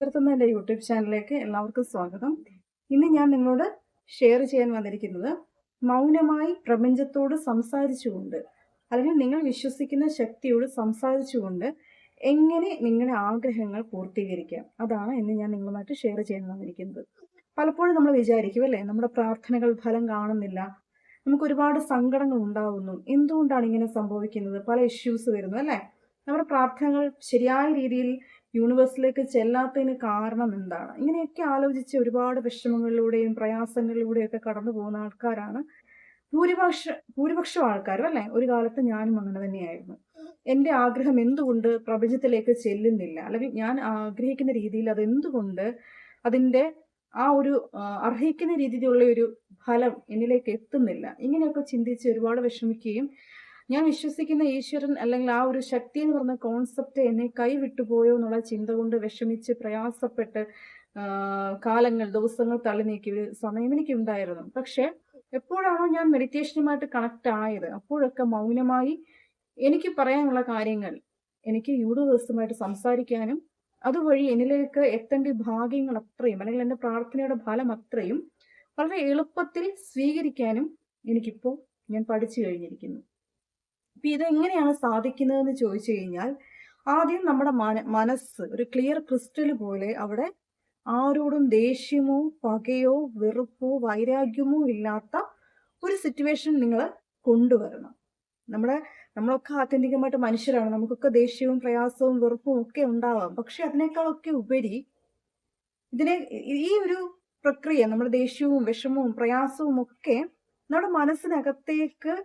നിർത്തുന്ന എൻ്റെ യൂട്യൂബ് ചാനലിലേക്ക് എല്ലാവർക്കും സ്വാഗതം. ഇന്ന് ഞാൻ നിങ്ങളോട് ഷെയർ ചെയ്യാൻ വന്നിരിക്കുന്നത് മൗനമായി പ്രപഞ്ചത്തോട് സംസാരിച്ചുകൊണ്ട്, അല്ലെങ്കിൽ നിങ്ങൾ വിശ്വസിക്കുന്ന ശക്തിയോട് സംസാരിച്ചുകൊണ്ട് എങ്ങനെ നിങ്ങളുടെ ആഗ്രഹങ്ങൾ പൂർത്തീകരിക്കാം, അതാണ് ഇന്ന് ഞാൻ നിങ്ങളുമായിട്ട് ഷെയർ ചെയ്യാൻ വന്നിരിക്കുന്നത്. പലപ്പോഴും നമ്മൾ വിചാരിക്കും അല്ലേ, നമ്മുടെ പ്രാർത്ഥനകൾ ഫലം കാണുന്നില്ല, നമുക്ക് ഒരുപാട് സങ്കടങ്ങൾ ഉണ്ടാവുന്നു, എന്തുകൊണ്ടാണ് ഇങ്ങനെ സംഭവിക്കുന്നത്, പല ഇഷ്യൂസ് വരുന്നു അല്ലേ. നമ്മുടെ പ്രാർത്ഥനകൾ ശരിയായ രീതിയിൽ യൂണിവേഴ്സിലേക്ക് ചെല്ലാത്തതിന് കാരണം എന്താണ്, ഇങ്ങനെയൊക്കെ ആലോചിച്ച് ഒരുപാട് വിഷമങ്ങളിലൂടെയും പ്രയാസങ്ങളിലൂടെയൊക്കെ കടന്നു പോകുന്ന ആൾക്കാരാണ് ഭൂരിപക്ഷം ആൾക്കാരും അല്ലേ. ഒരു കാലത്ത് ഞാനും അങ്ങനെ തന്നെയായിരുന്നു. എൻ്റെ ആഗ്രഹം എന്തുകൊണ്ട് പ്രപഞ്ചത്തിലേക്ക് ചെല്ലുന്നില്ല, അല്ലെങ്കിൽ ഞാൻ ആഗ്രഹിക്കുന്ന രീതിയിൽ അതെന്തുകൊണ്ട് അതിൻ്റെ ആ ഒരു അർഹിക്കുന്ന രീതിയിലുള്ള ഒരു ഫലം എന്നിലേക്ക് എത്തുന്നില്ല, ഇങ്ങനെയൊക്കെ ചിന്തിച്ച് ഒരുപാട് വിഷമിക്കുകയും ഞാൻ വിശ്വസിക്കുന്ന ഈശ്വരൻ അല്ലെങ്കിൽ ആ ഒരു ശക്തി എന്ന് പറഞ്ഞ കോൺസെപ്റ്റ് എന്നെ കൈവിട്ടുപോയോ എന്നുള്ള ചിന്ത കൊണ്ട് വിഷമിച്ച് പ്രയാസപ്പെട്ട് കാലങ്ങൾ ദിവസങ്ങൾ തള്ളി നീക്കിയ ഒരു സമയം എനിക്കുണ്ടായിരുന്നു. പക്ഷെ എപ്പോഴാണോ ഞാൻ മെഡിറ്റേഷനുമായിട്ട് കണക്ട് ആയത്, അപ്പോഴൊക്കെ മൗനമായി എനിക്ക് പറയാനുള്ള കാര്യങ്ങൾ എനിക്ക് യൂണിവേഴ്സുമായിട്ട് സംസാരിക്കാനും അതുവഴി എന്നിലേക്ക് എത്തേണ്ട ഭാഗ്യങ്ങൾ അത്രയും, അല്ലെങ്കിൽ എൻ്റെ പ്രാർത്ഥനയുടെ ഫലം അത്രയും വളരെ എളുപ്പത്തിൽ സ്വീകരിക്കാനും എനിക്കിപ്പോൾ ഞാൻ പഠിച്ചു കഴിഞ്ഞിരിക്കുന്നു. അപ്പൊ ഇതെങ്ങനെയാണ് സാധിക്കുന്നതെന്ന് ചോദിച്ചു കഴിഞ്ഞാൽ, ആദ്യം നമ്മുടെ മനസ്സ് ഒരു ക്ലിയർ ക്രിസ്റ്റൽ പോലെ അവിടെ ആരോടും ദേഷ്യമോ പകയോ വെറുപ്പോ വൈരാഗ്യമോ ഇല്ലാത്ത ഒരു സിറ്റുവേഷൻ നിങ്ങൾ കൊണ്ടുവരണം. നമ്മളൊക്കെ ആത്യന്തികമായിട്ട് മനുഷ്യരാണ്, നമുക്കൊക്കെ ദേഷ്യവും പ്രയാസവും വെറുപ്പും ഒക്കെ ഉണ്ടാവാം. പക്ഷെ അതിനേക്കാളൊക്കെ ഉപരി ഈ ഒരു പ്രക്രിയ, നമ്മുടെ ദേഷ്യവും വിഷമവും പ്രയാസവും ഒക്കെ നമ്മുടെ മനസ്സിനകത്തേക്ക്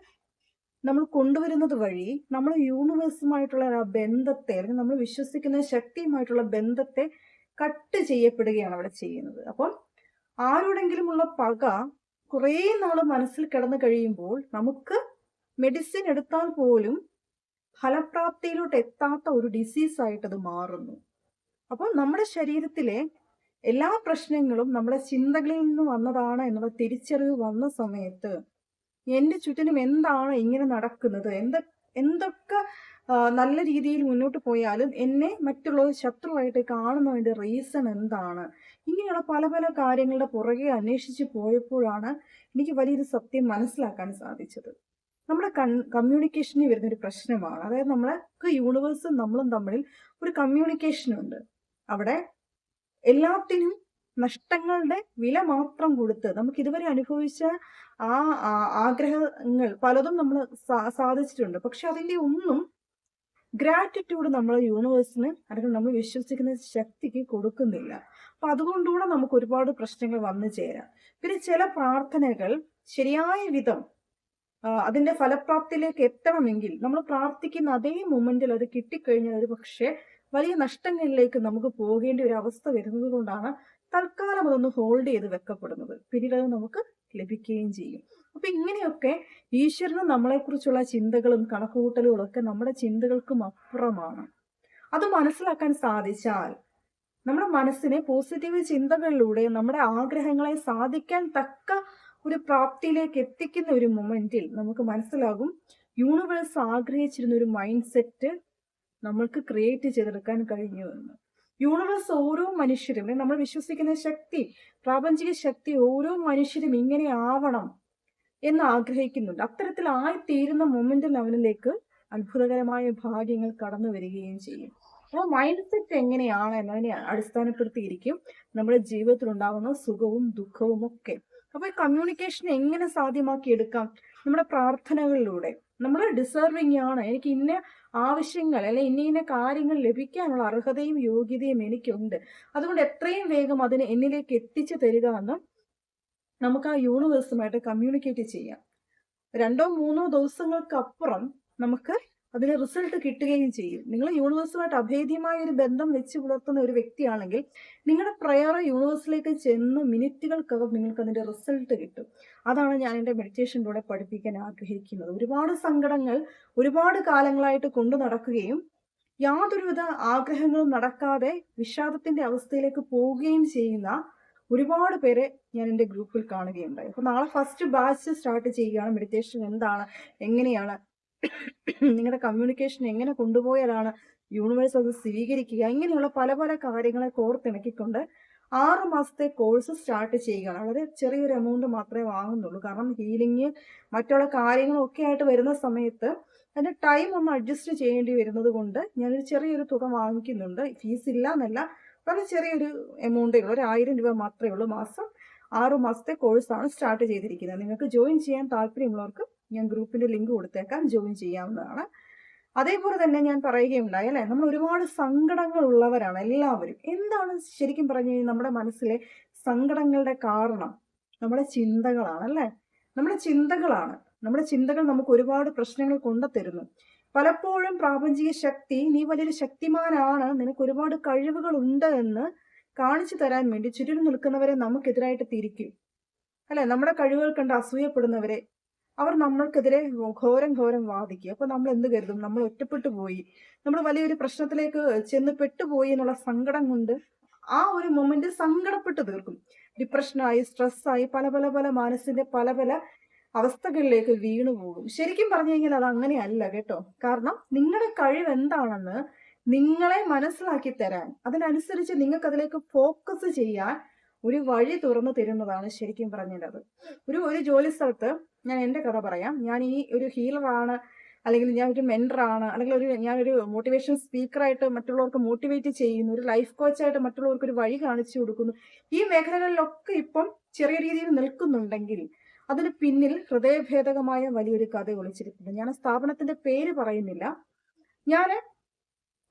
നമ്മൾ കൊണ്ടുവരുന്നത് വഴി നമ്മൾ യൂണിവേഴ്സുമായിട്ടുള്ള ആ ബന്ധത്തെ, അല്ലെങ്കിൽ നമ്മൾ വിശ്വസിക്കുന്ന ശക്തിയുമായിട്ടുള്ള ബന്ധത്തെ കട്ട് ചെയ്യപ്പെടുകയാണ് അവിടെ ചെയ്യുന്നത്. അപ്പം ആരോടെങ്കിലുമുള്ള പക കുറേ നാൾ മനസ്സിൽ കിടന്നു കഴിയുമ്പോൾ നമുക്ക് മെഡിസിൻ എടുത്താൽ പോലും ഫലപ്രാപ്തിയിലോട്ട് എത്താത്ത ഒരു ഡിസീസ് ആയിട്ടത് മാറുന്നു. അപ്പോൾ നമ്മുടെ ശരീരത്തിലെ എല്ലാ പ്രശ്നങ്ങളും നമ്മുടെ ചിന്തകളിൽ നിന്ന് വന്നതാണ് എന്നുള്ള തിരിച്ചറിവ് വന്ന സമയത്ത് എൻ്റെ ചുറ്റിനും എന്താണ് ഇങ്ങനെ നടക്കുന്നത്, എന്തൊക്കെ നല്ല രീതിയിൽ മുന്നോട്ട് പോയാലും എന്നെ മറ്റുള്ളവർ ശത്രുവായിട്ട് കാണുന്നതിൻ്റെ റീസൺ എന്താണ്, ഇങ്ങനെയുള്ള പല പല കാര്യങ്ങളുടെ പുറകെ അന്വേഷിച്ച് പോയപ്പോഴാണ് എനിക്ക് വലിയൊരു സത്യം മനസ്സിലാക്കാൻ സാധിച്ചത്. നമ്മുടെ കമ്മ്യൂണിക്കേഷനിൽ വരുന്നൊരു പ്രശ്നമാണ്. അതായത് നമ്മൾക്ക് യൂണിവേഴ്സും നമ്മളും തമ്മിൽ ഒരു കമ്മ്യൂണിക്കേഷൻ ഉണ്ട്. അവിടെ എല്ലാത്തിനും നഷ്ടങ്ങളുടെ വില മാത്രം കൊടുത്ത് നമുക്ക് ഇതുവരെ അനുഭവിച്ച ആ ആഗ്രഹങ്ങൾ പലതും നമ്മൾ സാധിച്ചിട്ടുണ്ട്. പക്ഷെ അതിൻ്റെ ഒന്നും ഗ്രാറ്റിറ്റ്യൂഡ് നമ്മൾ യൂണിവേഴ്സിന്, അല്ലെങ്കിൽ നമ്മൾ വിശ്വസിക്കുന്ന ശക്തിക്ക് കൊടുക്കുന്നില്ല. അപ്പൊ അതുകൊണ്ടുകൂടെ നമുക്ക് ഒരുപാട് പ്രശ്നങ്ങൾ വന്നു ചേരാം. പിന്നെ ചില പ്രാർത്ഥനകൾ ശരിയായ വിധം അതിന്റെ ഫലപ്രാപ്തിയിലേക്ക് എത്തണമെങ്കിൽ നമ്മൾ പ്രാർത്ഥിക്കുന്ന അതേ മൊമെന്റിൽ അത് കിട്ടിക്കഴിഞ്ഞാൽ ഒരു പക്ഷേ വലിയ നഷ്ടങ്ങളിലേക്ക് നമുക്ക് പോകേണ്ട ഒരു അവസ്ഥ വരുന്നത് കൊണ്ടാണ് തൽക്കാലം അതൊന്ന് ഹോൾഡ് ചെയ്ത് വെക്കപ്പെടുന്നത്. പിന്നീട് അത് നമുക്ക് ലഭിക്കുകയും ചെയ്യും. അപ്പൊ ഇങ്ങനെയൊക്കെ ഈശ്വരന് നമ്മളെക്കുറിച്ചുള്ള ചിന്തകളും കണക്കുകൂട്ടലുകളും ഒക്കെ നമ്മുടെ ചിന്തകൾക്കും അപ്പുറമാണ്. അത് മനസ്സിലാക്കാൻ സാധിച്ചാൽ നമ്മുടെ മനസ്സിനെ പോസിറ്റീവ് ചിന്തകളിലൂടെ നമ്മുടെ ആഗ്രഹങ്ങളെ സാധിക്കാൻ തക്ക ഒരു പ്രാപ്തിയിലേക്ക് എത്തിക്കുന്ന ഒരു മൊമെന്റിൽ നമുക്ക് മനസ്സിലാകും യൂണിവേഴ്സ് ആഗ്രഹിച്ചിരുന്ന ഒരു മൈൻഡ് സെറ്റ് നമ്മൾക്ക് ക്രിയേറ്റ് ചെയ്തെടുക്കാൻ കഴിഞ്ഞു എന്ന്. യൂണിവേഴ്സ് ഓരോ മനുഷ്യരും, നമ്മൾ വിശ്വസിക്കുന്ന ശക്തി, പ്രാപഞ്ചിക ശക്തി ഓരോ മനുഷ്യരും ഇങ്ങനെ ആവണം എന്ന് ആഗ്രഹിക്കുന്നുണ്ട്. അത്തരത്തിൽ ആയിത്തീരുന്ന മൊമെന്റിൽ അവനിലേക്ക് അത്ഭുതകരമായ ഭാഗ്യങ്ങൾ കടന്നു വരികയും ചെയ്യും. അപ്പോൾ മൈൻഡ് സെറ്റ് എങ്ങനെയാണ് എന്നതിനെ അടിസ്ഥാനപ്പെടുത്തിയിരിക്കും നമ്മുടെ ജീവിതത്തിൽ ഉണ്ടാകുന്ന സുഖവും ദുഃഖവും ഒക്കെ. അപ്പൊ ഈ കമ്മ്യൂണിക്കേഷൻ എങ്ങനെ സാധ്യമാക്കി എടുക്കാം? നമ്മുടെ പ്രാർത്ഥനകളിലൂടെ. നമ്മൾ ഡിസേർവിങ് ആണ്, എനിക്ക് ഇന്ന ആവശ്യങ്ങൾ അല്ലെങ്കിൽ ഇന്ന കാര്യങ്ങൾ ലഭിക്കാനുള്ള അർഹതയും യോഗ്യതയും എനിക്കുണ്ട്, അതുകൊണ്ട് എത്രയും വേഗം അതിനെ എന്നിലേക്ക് എത്തിച്ചു തരിക എന്ന് നമുക്ക് ആ യൂണിവേഴ്സുമായിട്ട് കമ്മ്യൂണിക്കേറ്റ് ചെയ്യാം. 2-3 ദിവസങ്ങൾക്ക് അപ്പുറം നമുക്ക് അതിന് റിസൾട്ട് കിട്ടുകയും ചെയ്യും. നിങ്ങൾ യൂണിവേഴ്സുമായിട്ട് അഭേദ്യമായ ഒരു ബന്ധം വെച്ച് പുലർത്തുന്ന ഒരു വ്യക്തിയാണെങ്കിൽ നിങ്ങളുടെ പ്രയർ യൂണിവേഴ്സിലേക്ക് ചെന്ന് മിനിറ്റുകൾക്കകം നിങ്ങൾക്ക് അതിൻ്റെ റിസൾട്ട് കിട്ടും. അതാണ് ഞാൻ എൻ്റെ മെഡിറ്റേഷനിലൂടെ പഠിപ്പിക്കാൻ ആഗ്രഹിക്കുന്നത്. ഒരുപാട് സങ്കടങ്ങൾ ഒരുപാട് കാലങ്ങളായിട്ട് കൊണ്ടു നടക്കുകയും യാതൊരുവിധ ആഗ്രഹങ്ങളും നടക്കാതെ വിഷാദത്തിന്റെ അവസ്ഥയിലേക്ക് പോവുകയും ചെയ്യുന്ന ഒരുപാട് പേരെ ഞാൻ എൻ്റെ ഗ്രൂപ്പിൽ കാണുകയുണ്ടായി. അപ്പോൾ നാളെ ഫസ്റ്റ് ബാച്ച് സ്റ്റാർട്ട് ചെയ്യുകയാണ്. മെഡിറ്റേഷൻ എന്താണ്, എങ്ങനെയാണ് നിങ്ങളുടെ കമ്മ്യൂണിക്കേഷൻ എങ്ങനെ കൊണ്ടുപോയാലാണ് യൂണിവേഴ്സ് അത് സ്വീകരിക്കുക, ഇങ്ങനെയുള്ള പല പല കാര്യങ്ങളെ കോർത്തിണക്കിക്കൊണ്ട് 6 മാസത്തെ കോഴ്സ് സ്റ്റാർട്ട് ചെയ്യുകയാണ്. വളരെ ചെറിയൊരു എമൗണ്ട് മാത്രമേ വാങ്ങുന്നുള്ളൂ. കാരണം ഹീലിംഗ് മറ്റുള്ള കാര്യങ്ങളൊക്കെ ആയിട്ട് വരുന്ന സമയത്ത് അതിൻ്റെ ടൈം ഒന്ന് അഡ്ജസ്റ്റ് ചെയ്യേണ്ടി വരുന്നത് കൊണ്ട് ഞാനൊരു ചെറിയൊരു തുക വാങ്ങിക്കുന്നുണ്ട്. ഫീസ് ഇല്ല എന്നല്ല, വളരെ ചെറിയൊരു എമൗണ്ടേ ഉള്ളൂ. ഒരു 1000 രൂപ മാത്രമേ ഉള്ളൂ മാസം. 6 മാസത്തെ കോഴ്സാണ് സ്റ്റാർട്ട് ചെയ്തിരിക്കുന്നത്. നിങ്ങൾക്ക് ജോയിൻ ചെയ്യാൻ താല്പര്യമുള്ളവർക്ക് ഞാൻ ഗ്രൂപ്പിൻ്റെ ലിങ്ക് കൊടുത്തേക്കാം, ജോയിൻ ചെയ്യാവുന്നതാണ്. അതേപോലെ തന്നെ ഞാൻ പറയുകയുണ്ടായി അല്ലേ, നമ്മൾ ഒരുപാട് സങ്കടങ്ങൾ ഉള്ളവരാണ് എല്ലാവരും. എന്താണ് ശരിക്കും പറഞ്ഞു കഴിഞ്ഞാൽ നമ്മുടെ മനസ്സിലെ സങ്കടങ്ങളുടെ കാരണം? നമ്മുടെ ചിന്തകളാണ് അല്ലേ, നമ്മുടെ ചിന്തകൾ നമുക്ക് ഒരുപാട് പ്രശ്നങ്ങൾ കൊണ്ടുതരുന്നു. പലപ്പോഴും പ്രാപഞ്ചിക ശക്തി നീ വലിയൊരു ശക്തിമാനാണ്, നിനക്ക് ഒരുപാട് കഴിവുകൾ ഉണ്ട് എന്ന് കാണിച്ചു തരാൻ വേണ്ടി ചുറ്റിലും നിൽക്കുന്നവരെ നമുക്കെതിരായിട്ട് തിരിക്കും അല്ലെ. നമ്മുടെ കഴിവുകൾ കണ്ട് അസൂയപ്പെടുന്നവരെ അവർ നമ്മൾക്കെതിരെ ഘോരം വാദിക്കുക. അപ്പൊ നമ്മൾ എന്ത് കരുതും? നമ്മൾ ഒറ്റപ്പെട്ടു പോയി, നമ്മൾ വലിയൊരു പ്രശ്നത്തിലേക്ക് ചെന്ന് പെട്ടുപോയി എന്നുള്ള സങ്കടം കൊണ്ട് ആ ഒരു മൊമെന്റ് സങ്കടപ്പെട്ട് തീർക്കും. ഡിപ്രഷനായി, സ്ട്രെസ്സായി, പല പല പല മനസ്സിന്റെ പല പല അവസ്ഥകളിലേക്ക് വീണു പോകും. ശരിക്കും പറഞ്ഞു കഴിഞ്ഞാൽ അത് അങ്ങനെയല്ല കേട്ടോ. കാരണം നിങ്ങളുടെ കഴിവ് എന്താണെന്ന് നിങ്ങളെ മനസ്സിലാക്കി തരാൻ, അതിനനുസരിച്ച് നിങ്ങൾക്ക് അതിലേക്ക് ഫോക്കസ് ചെയ്യാൻ ഒരു വഴി തുറന്നു തരുന്നതാണ് ശരിക്കും പറഞ്ഞത്. ഒരു ജോലി സ്ഥലത്ത് ഞാൻ എൻ്റെ കഥ പറയാം. ഞാൻ ഈ ഒരു ഹീലറാണ്, അല്ലെങ്കിൽ ഞാൻ ഒരു മെൻറ്ററാണ്, അല്ലെങ്കിൽ ഞാനൊരു മോട്ടിവേഷൻ സ്പീക്കറായിട്ട് മറ്റുള്ളവർക്ക് മോട്ടിവേറ്റ് ചെയ്യുന്നു, ഒരു ലൈഫ് കോച്ചായിട്ട് മറ്റുള്ളവർക്ക് ഒരു വഴി കാണിച്ചു കൊടുക്കുന്നു. ഈ മേഖലകളിലൊക്കെ ഇപ്പം ചെറിയ രീതിയിൽ നിൽക്കുന്നുണ്ടെങ്കിൽ അതിന് പിന്നിൽ ഹൃദയഭേദകമായ വലിയൊരു കഥ ഒളിച്ചിരിക്കുന്നു. ഞാൻ സ്ഥാപനത്തിന്റെ പേര് പറയുന്നില്ല. ഞാൻ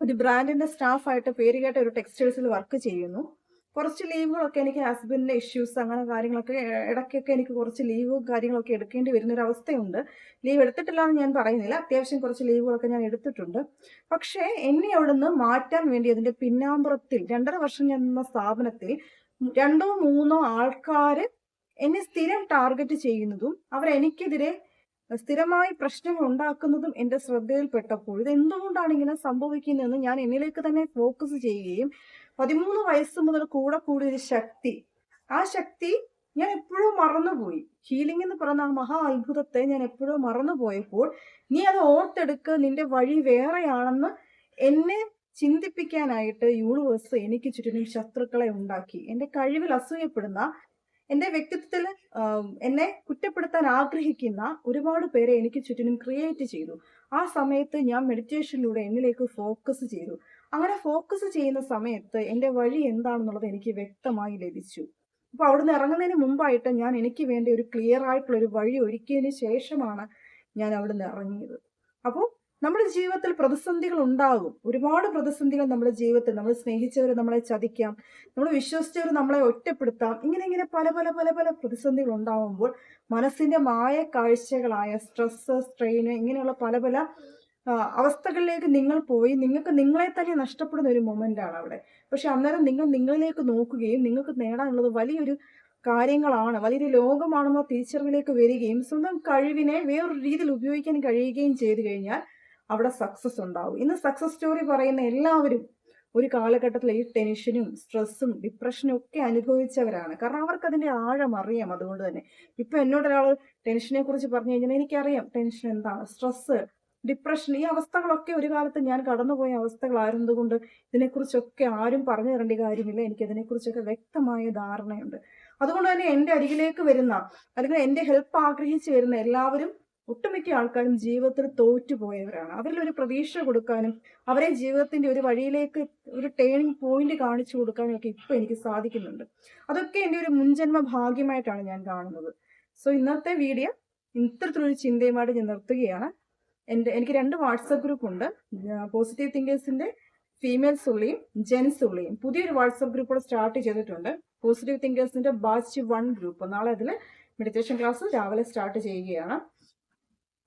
ഒരു ബ്രാൻഡിന്റെ സ്റ്റാഫായിട്ട് പേരുകേട്ട ഒരു ടെക്സ്റ്റൈൽസിൽ വർക്ക് ചെയ്യുന്നു. കുറച്ച് ലീവുകളൊക്കെ എനിക്ക് ഹസ്ബൻഡിന്റെ ഇഷ്യൂസ് അങ്ങനെ കാര്യങ്ങളൊക്കെ ഇടയ്ക്കൊക്കെ എനിക്ക് കുറച്ച് ലീവും കാര്യങ്ങളൊക്കെ എടുക്കേണ്ടി വരുന്നൊരു അവസ്ഥയുണ്ട്. ലീവ് എടുത്തിട്ടില്ല എന്ന് ഞാൻ പറയുന്നില്ല, അത്യാവശ്യം കുറച്ച് ലീവുകളൊക്കെ ഞാൻ എടുത്തിട്ടുണ്ട്. പക്ഷേ എന്നെ അവിടുന്ന് മാറ്റാൻ വേണ്ടി അതിന്റെ പിന്നാമ്പുറത്തിൽ 2.5 വർഷം ഞാൻ നിന്ന സ്ഥാപനത്തിൽ 2-3 ആൾക്കാർ എന്നെ സ്ഥിരം ടാർഗറ്റ് ചെയ്യുന്നതും അവരെനിക്കെതിരെ സ്ഥിരമായി പ്രശ്നങ്ങൾ ഉണ്ടാക്കുന്നതും എൻ്റെ ശ്രദ്ധയിൽപ്പെട്ടപ്പോൾ ഇത് എന്തുകൊണ്ടാണ് ഇങ്ങനെ സംഭവിക്കുന്നതെന്ന് ഞാൻ എന്നിലേക്ക് തന്നെ ഫോക്കസ് ചെയ്യുകയും 13 വയസ്സ് മുതൽ കൂടിയ ഒരു ശക്തി, ആ ശക്തി ഞാൻ എപ്പോഴും മറന്നുപോയി. ഹീലിംഗ് എന്ന് പറയുന്ന ആ മഹാ അത്ഭുതത്തെ ഞാൻ എപ്പോഴും മറന്നുപോയപ്പോൾ നീ അത് ഓർത്തെടുക്കുക, നിന്റെ വഴി വേറെയാണെന്ന് എന്നെ ചിന്തിപ്പിക്കാനായിട്ട് യൂണിവേഴ്സ് എനിക്ക് ചുറ്റിനും ശത്രുക്കളെ ഉണ്ടാക്കി. എൻ്റെ കഴിവിൽ അസൂയപ്പെടുന്ന, എൻ്റെ വ്യക്തിത്വത്തിൽ എന്നെ കുറ്റപ്പെടുത്താൻ ആഗ്രഹിക്കുന്ന ഒരുപാട് പേരെ എനിക്ക് ചുറ്റിനും ക്രിയേറ്റ് ചെയ്തു. ആ സമയത്ത് ഞാൻ മെഡിറ്റേഷനിലൂടെ എന്നിലേക്ക് ഫോക്കസ് ചെയ്തു. അങ്ങനെ ഫോക്കസ് ചെയ്യുന്ന സമയത്ത് എൻ്റെ വഴി എന്താണെന്നുള്ളത് എനിക്ക് വ്യക്തമായി ലഭിച്ചു. അപ്പോൾ അവിടുന്ന് ഇറങ്ങുന്നതിന് മുമ്പായിട്ട് ഞാൻ എനിക്ക് വേണ്ടി ഒരു ക്ലിയർ ആയിട്ടുള്ള ഒരു വഴി ഒരുക്കിയതിന് ശേഷമാണ് ഞാൻ അവിടുന്ന് ഇറങ്ങിയത്. അപ്പോൾ നമ്മുടെ ജീവിതത്തിൽ പ്രതിസന്ധികൾ ഉണ്ടാകും, ഒരുപാട് പ്രതിസന്ധികൾ നമ്മുടെ ജീവിതത്തിൽ. നമ്മൾ സ്നേഹിച്ചവർ നമ്മളെ ചതിക്കാം, നമ്മൾ വിശ്വസിച്ചവർ നമ്മളെ ഒറ്റപ്പെടുത്താം, ഇങ്ങനെ പല പല പല പല പ്രതിസന്ധികൾ ഉണ്ടാകുമ്പോൾ മനസ്സിന്റെ മായ കാഴ്ചകളായ സ്ട്രെസ്, സ്ട്രെയിന്, ഇങ്ങനെയുള്ള പല പല അവസ്ഥകളിലേക്ക് നിങ്ങൾ പോയി നിങ്ങൾക്ക് നിങ്ങളെ തന്നെ നഷ്ടപ്പെടുന്ന ഒരു മൊമെന്റ് ആണ് അവിടെ. പക്ഷെ അന്നേരം നിങ്ങൾ നിങ്ങളിലേക്ക് നോക്കുകയും നിങ്ങൾക്ക് നേടാനുള്ളത് വലിയൊരു കാര്യങ്ങളാണ്, വലിയൊരു ലോകമാണെന്നോ തിരിച്ചറിവിലേക്ക് വരികയും സ്വന്തം കഴിവിനെ വേറൊരു രീതിയിൽ ഉപയോഗിക്കാൻ കഴിയുകയും ചെയ്തു കഴിഞ്ഞാൽ അവിടെ സക്സസ് ഉണ്ടാവും. ഇന്ന് സക്സസ് സ്റ്റോറി പറയുന്ന എല്ലാവരും ഒരു കാലഘട്ടത്തിൽ ഈ ടെൻഷനും സ്ട്രെസ്സും ഡിപ്രഷനും ഒക്കെ അനുഭവിച്ചവരാണ്. കാരണം അവർക്ക് അതിന്റെ ആഴം അറിയാം. അതുകൊണ്ട് തന്നെ ഇപ്പൊ എന്നോട് ഒരാൾ ടെൻഷനെ കുറിച്ച് പറഞ്ഞു കഴിഞ്ഞാൽ എനിക്കറിയാം ടെൻഷൻ എന്താണ്, സ്ട്രെസ്, ഡിപ്രഷൻ, ഈ അവസ്ഥകളൊക്കെ ഒരു കാലത്ത് ഞാൻ കടന്നുപോയ അവസ്ഥകളായിരുന്നതുകൊണ്ട് ഇതിനെക്കുറിച്ചൊക്കെ ആരും പറഞ്ഞു തരേണ്ട കാര്യമില്ല. എനിക്ക് അതിനെക്കുറിച്ചൊക്കെ വ്യക്തമായ ധാരണയുണ്ട്. അതുകൊണ്ട് തന്നെ എൻ്റെ അരികിലേക്ക് വരുന്ന, അല്ലെങ്കിൽ എൻ്റെ ഹെൽപ്പ് ആഗ്രഹിച്ചു വരുന്ന എല്ലാവരും, ഒട്ടുമിക്ക ആൾക്കാരും ജീവിതത്തിൽ തോറ്റുപോയവരാണ്. അവരിലൊരു പ്രതീക്ഷ കൊടുക്കാനും അവരെ ജീവിതത്തിന്റെ ഒരു വഴിയിലേക്ക് ഒരു ടേണിംഗ് പോയിന്റ് കാണിച്ചു കൊടുക്കാനും ഒക്കെ ഇപ്പൊ എനിക്ക് സാധിക്കുന്നുണ്ട്. അതൊക്കെ എൻ്റെ ഒരു മുൻജന്മ ഭാഗ്യമായിട്ടാണ് ഞാൻ കാണുന്നത്. സോ ഇന്നത്തെ വീഡിയോ ഇത്തരത്തിലൊരു ചിന്തയുമായിട്ട് ഞാൻ നിർത്തുകയാണ്. എനിക്ക് 2 വാട്സപ്പ് ഗ്രൂപ്പ് ഉണ്ട്. പോസിറ്റീവ് തിങ്കേഴ്സിന്റെ ഫീമെയിൽസ് ഉള്ളിയും ജെൻസ് ഉള്ളിയും പുതിയൊരു വാട്സപ്പ് ഗ്രൂപ്പ് കൂടെ സ്റ്റാർട്ട് ചെയ്തിട്ടുണ്ട്. പോസിറ്റീവ് തിങ്കേഴ്സിന്റെ ബാച്ച് 1 ഗ്രൂപ്പ്. നാളെ അതിൽ മെഡിറ്റേഷൻ ക്ലാസ് രാവിലെ സ്റ്റാർട്ട് ചെയ്യുകയാണ്.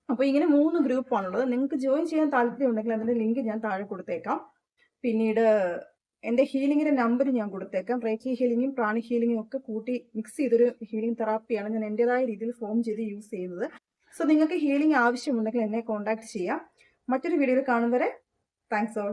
അപ്പോൾ ഇങ്ങനെ 3 ഗ്രൂപ്പാണുള്ളത്. നിങ്ങൾക്ക് ജോയിൻ ചെയ്യാൻ താല്പര്യം ഉണ്ടെങ്കിൽ അതിൻ്റെ ലിങ്ക് ഞാൻ താഴെ കൊടുത്തേക്കാം. പിന്നീട് എൻ്റെ ഹീലിങ്ങിൻ്റെ നമ്പർ ഞാൻ കൊടുത്തേക്കാം. റേക്കി ഹീലിങ്ങും പ്രാണി ഹീലിങ്ങും ഒക്കെ കൂട്ടി മിക്സ് ചെയ്തൊരു ഹീലിംഗ് തെറാപ്പിയാണ് ഞാൻ എൻ്റെതായ രീതിയിൽ ഫോം ചെയ്ത് യൂസ് ചെയ്യുന്നത്. സോ നിങ്ങൾക്ക് ഹീലിംഗ് ആവശ്യമുണ്ടെങ്കിൽ എന്നെ കോൺടാക്ട് ചെയ്യാം. മറ്റൊരു വീഡിയോയിൽ കാണും വരെ താങ്ക്സ് ഓൾ.